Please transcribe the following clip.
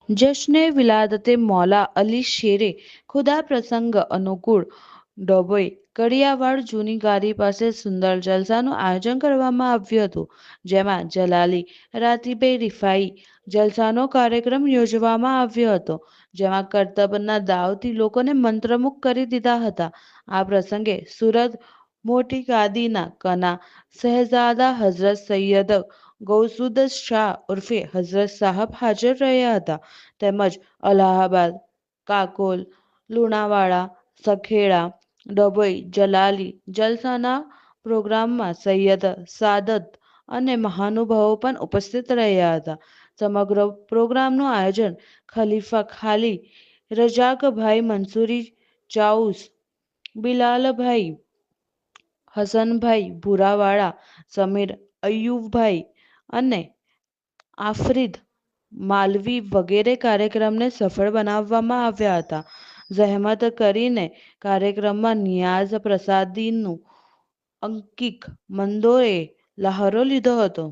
जश्न विलादत मौला अली शेरे ખુદા પ્રસંગ અનુકૂળ ડભોઈ કડિયાવાડ જૂની ગાડી પાસે સુંદર જલસાનું આયોજન કરવામાં આવ્યું હતું, જેમાં જલાલી રાતીબે રિફાઈ જલસાનો કાર્યક્રમ યોજવામાં આવ્યો હતો, જેમાં કરતબના દાવથી લોકોને મંત્રમુગ્ધ કરી દીધા હતા. આ પ્રસંગે સુરત મોટી ગાદીના કના શહેજાદા હઝરત સૈયદ ગૌસુદ શાહ ઉર્ફે હઝરત સાહબ હાજર રહ્યા હતા, તેમજ અલ્હાબાદ, કાકોલ, લુણાવાડા, સખેડા, ડભોઈ જલાલી જલસાના પ્રોગ્રામમાં સૈયદ સાદત અને મહાનુભાવો પણ ઉપસ્થિત રહ્યા હતા. સમગ્ર પ્રોગ્રામનું આયોજન ખલીફા ખાલી રજાકભાઈ મંસૂરી ચાઉસ, બિલાલભાઈ હસનભાઈ ભુરાવાડા, સમીર અય્યુબભાઈ અને આફરીદ માલવી વગેરે કાર્યક્રમને સફળ બનાવવામાં આવ્યા હતા. જહેમત કરીને કાર્યક્રમમાં નિયાઝ પ્રસાદીનું અંકિક મંદોએ લહારો લીધો હતો.